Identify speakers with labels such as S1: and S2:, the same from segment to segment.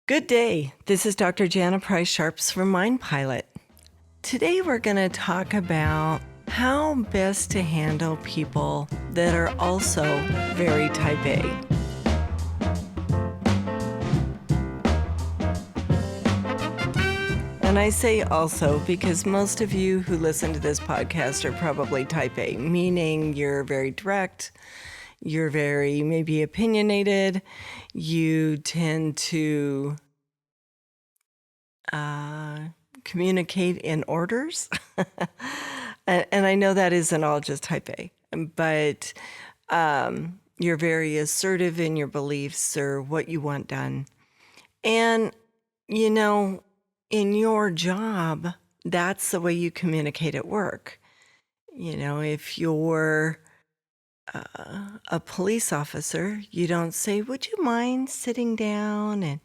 S1: Good day. This is Dr. Jana Price-Sharps from Mind Pilot. Today we're going to talk about how best to handle people that are also very type A. And I say also because most of you who listen to this podcast are probably type A, meaning you're very direct, you're very maybe opinionated, you tend to communicate in orders. And I know that isn't all just type A, but you're very assertive in your beliefs or what you want done. And, you know, in your job, that's the way you communicate at work. You know, if you're a police officer, you don't say, "Would you mind sitting down and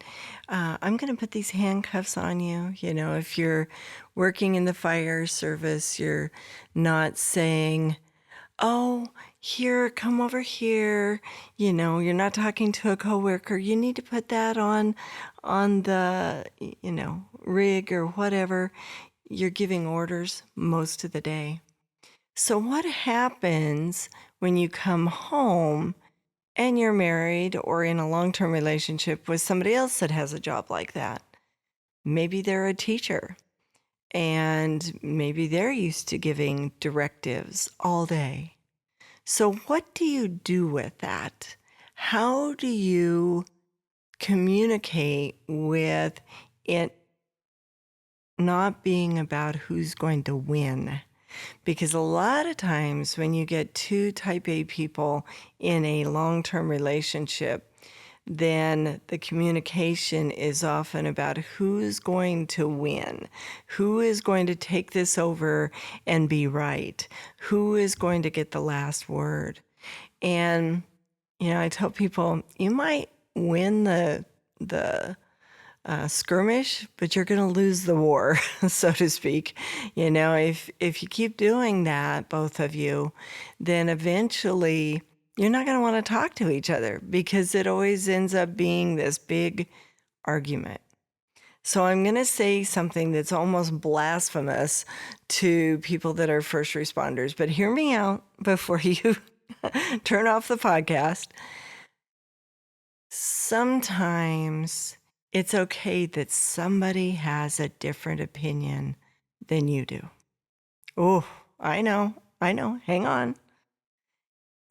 S1: I'm going to put these handcuffs on you." You know, if you're working in the fire service, you're not saying, "Oh, here, come over here." You know, you're not talking to a coworker. You need to put that on the, rig or whatever. You're giving orders most of the day. So what happens when you come home and you're married or in a long-term relationship with somebody else that has a job like that? Maybe they're a teacher and maybe they're used to giving directives all day. So what do you do with that? How do you communicate with it not being about who's going to win? Because a lot of times when you get two type A people in a long-term relationship, then the communication is often about who's going to win, who is going to take this over and be right, who is going to get the last word. And, I tell people, you might win the skirmish, but you're going to lose the war, so to speak. If you keep doing that, both of you, then eventually you're not going to want to talk to each other because it always ends up being this big argument. So I'm going to say something that's almost blasphemous to people that are first responders, but hear me out before you turn off the podcast. Sometimes it's okay that somebody has a different opinion than you do. Oh, I know. Hang on.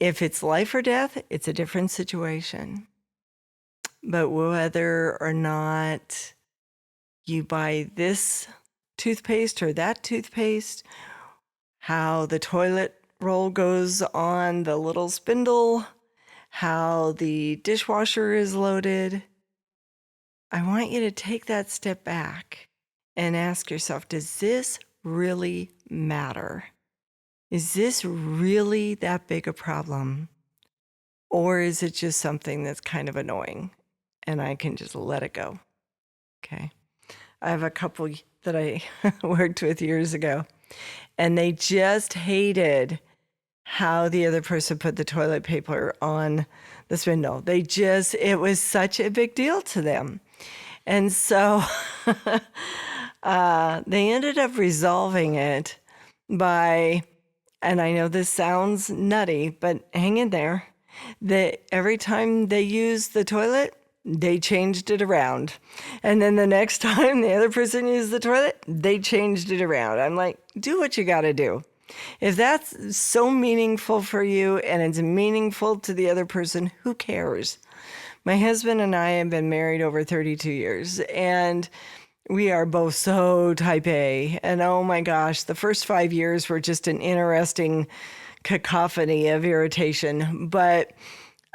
S1: If it's life or death, it's a different situation. But whether or not you buy this toothpaste or that toothpaste, how the toilet roll goes on the little spindle, how the dishwasher is loaded, I want you to take that step back and ask yourself, does this really matter? Is this really that big a problem? Or is it just something that's kind of annoying and I can just let it go? Okay. I have a couple that I worked with years ago, and they just hated how the other person put the toilet paper on the spindle. It was such a big deal to them. And so they ended up resolving it by, and I know this sounds nutty, but hang in there, that every time they used the toilet, they changed it around. And then the next time the other person used the toilet, they changed it around. I'm like, do what you got to do. If that's so meaningful for you and it's meaningful to the other person, who cares? My husband and I have been married over 32 years, and we are both so type A. And oh my gosh, the first 5 years were just an interesting cacophony of irritation. But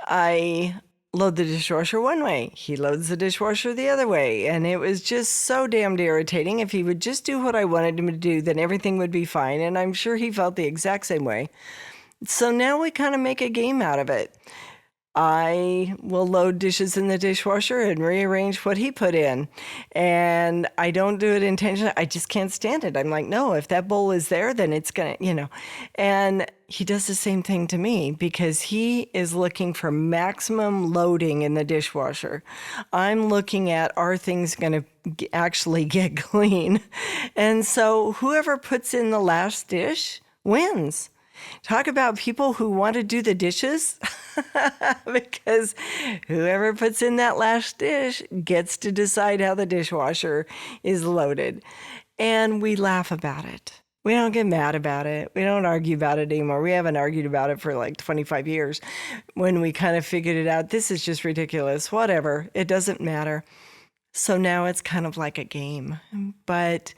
S1: I load the dishwasher one way, he loads the dishwasher the other way. And it was just so damned irritating. If he would just do what I wanted him to do, then everything would be fine. And I'm sure he felt the exact same way. So now we kind of make a game out of it. I will load dishes in the dishwasher and rearrange what he put in. And I don't do it intentionally. I just can't stand it. I'm like, no, if that bowl is there, then it's going to. And he does the same thing to me because he is looking for maximum loading in the dishwasher. I'm looking at, are things going to actually get clean? And so whoever puts in the last dish wins. Talk about people who want to do the dishes because whoever puts in that last dish gets to decide how the dishwasher is loaded. And we laugh about it. We don't get mad about it. We don't argue about it anymore. We haven't argued about it for like 25 years when we kind of figured it out. This is just ridiculous. Whatever. It doesn't matter. So now it's kind of like a game. But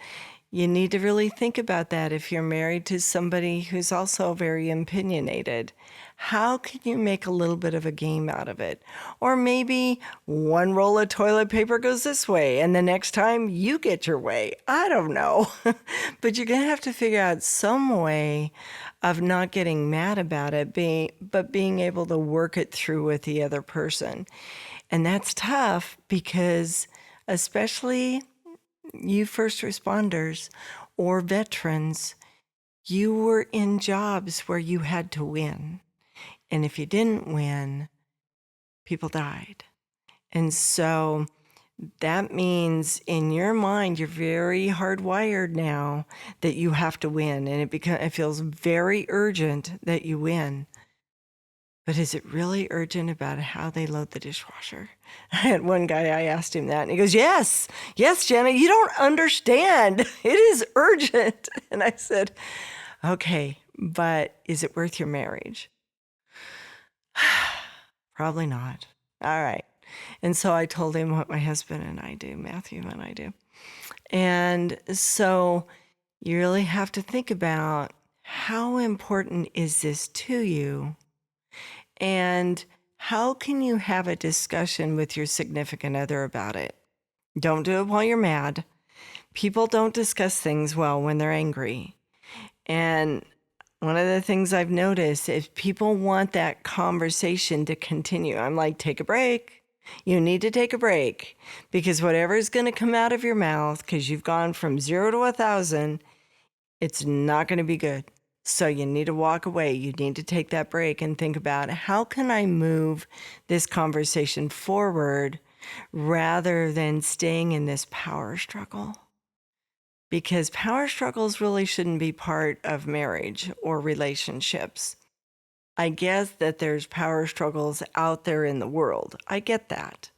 S1: you need to really think about that if you're married to somebody who's also very opinionated. How can you make a little bit of a game out of it? Or maybe one roll of toilet paper goes this way and the next time you get your way. I don't know. But you're going to have to figure out some way of not getting mad about it, but being able to work it through with the other person. And that's tough because especially you first responders or veterans, you were in jobs where you had to win. And if you didn't win, people died. And so that means in your mind, you're very hardwired now that you have to win. And it feels very urgent that you win. But is it really urgent about how they load the dishwasher? I had one guy, I asked him that, and he goes, yes, Jana, you don't understand. It is urgent. And I said, okay, but is it worth your marriage? Probably not. All right. And so I told him what my husband and I do, Matthew and I do. And so you really have to think about how important is this to you? And how can you have a discussion with your significant other about it? Don't do it while you're mad. People don't discuss things well when they're angry. And one of the things I've noticed is people want that conversation to continue. I'm like, take a break. You need to take a break because whatever is going to come out of your mouth, because you've gone from 0 to 1,000, it's not going to be good. So you need to walk away. You need to take that break and think about how can I move this conversation forward rather than staying in this power struggle? Because power struggles really shouldn't be part of marriage or relationships. I guess that there's power struggles out there in the world. I get that.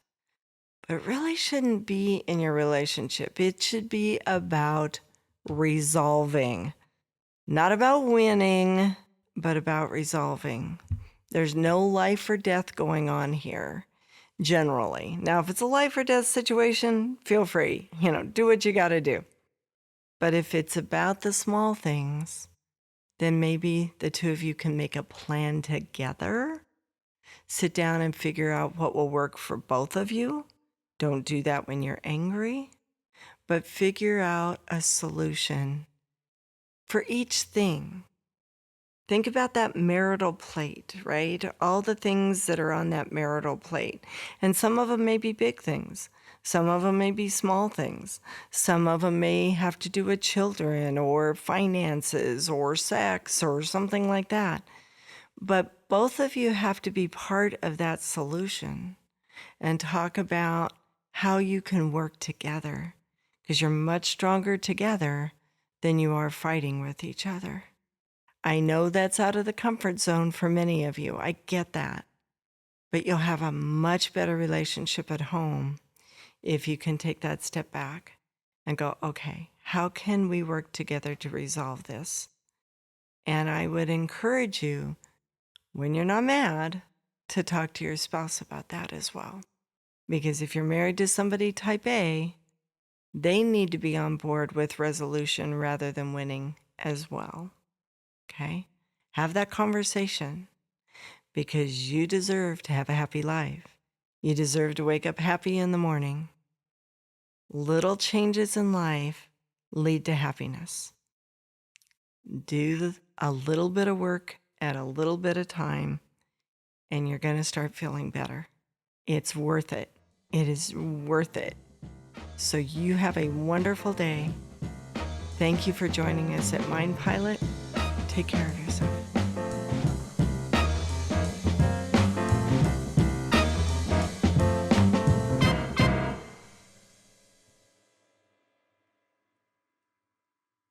S1: But it really shouldn't be in your relationship. It should be about resolving. Not about winning, but about resolving. There's no life or death going on here, generally. Now, if it's a life or death situation, feel free, do what you got to do. But if it's about the small things, then maybe the two of you can make a plan together. Sit down and figure out what will work for both of you. Don't do that when you're angry, but figure out a solution for each thing. Think about that marital plate, right? All the things that are on that marital plate. And some of them may be big things. Some of them may be small things. Some of them may have to do with children or finances or sex or something like that. But both of you have to be part of that solution and talk about how you can work together because you're much stronger together than you are fighting with each other. I know that's out of the comfort zone for many of you. I get that. But you'll have a much better relationship at home if you can take that step back and go, okay, how can we work together to resolve this? And I would encourage you, when you're not mad, to talk to your spouse about that as well. Because if you're married to somebody type A, they need to be on board with resolution rather than winning as well. Okay? Have that conversation because you deserve to have a happy life. You deserve to wake up happy in the morning. Little changes in life lead to happiness. Do a little bit of work at a little bit of time and you're going to start feeling better. It's worth it. It is worth it. So you have a wonderful day. Thank you for joining us at Mind Pilot. Take care of yourself.